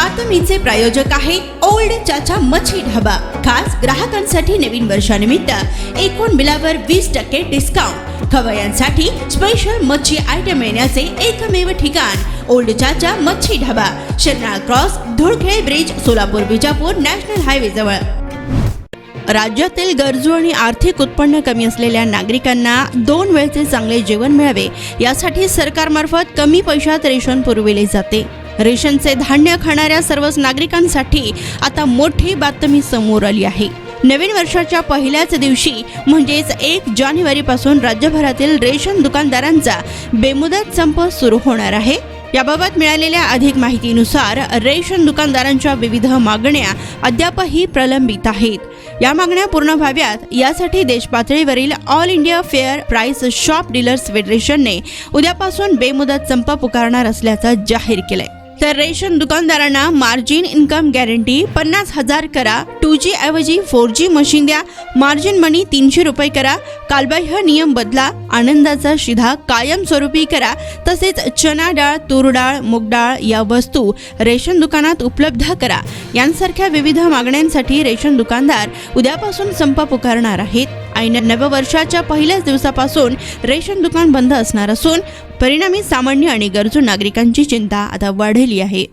बातमीचे प्रायोजक आहे ओल्ड चाचा मच्छी ढाबा। खास ग्राहकांसाठी नवीन वर्षानिमित्त एकूण बिलावर 20% डिस्काउंट। खवय्यांसाठी स्पेशल मच्छी आयटम येण्याचे एकमेव ठिकाण old Chacha Machhi Dhaba, Shirnal cross, Dhulkhed bridge, Solapur Vijapur national highway जवळ। राज्यातील गरजू आणि आर्थिक उत्पन्न कमी असलेल्या नागरिकांना 2 वेळचे चांगले जेवण मिळावे यासाठी सरकारमार्फत कमी पैशात रेशन पुरविले जाते। रेशनचे धान्य खाणाऱ्या सर्वच नागरिकांसाठी आता मोठी बातमी समोर आली आहे। नवीन वर्षाच्या पहिल्याच दिवशी म्हणजेच 1 जानेवारीपासून राज्यभरातील रेशन दुकानदारांचा बेमुदत संप सुरू होणार आहे। याबाबत मिळालेल्या अधिक माहितीनुसार रेशन दुकानदारांच्या विविध मागण्या अद्यापही प्रलंबित आहेत। या मागण्या पूर्ण व्हाव्यात यासाठी देशपातळीवरील all India fair price shop dealers फेडरेशनने उद्यापासून बेमुदत संप पुकारणार असल्याचं जाहीर केलंय। तर रेशन दुकानदारांना मार्जिन इन्कम गॅरंटी 50,000 करा, 2G ऐवजी 4G मशीन द्या, मार्जिन मनी 300 रुपये करा, कालबाह्य नियम बदला, आनंदाचा शिधा कायमस्वरूपी करा, तसेच चना डाळ, तूर डाळ, मूग डाळ या वस्तू रेशन दुकानात उपलब्ध करा यांसारख्या विविध मागण्यांसाठी रेशन दुकानदार उद्यापासून संप पुकारणार आहेत। ऐन नववर्षाच्या पहिल्याच दिवसापासून रेशन दुकान बंद असणार असून परिणामी सामान्य आणि गरजू नागरिकांची चिंता आता वाढली आहे।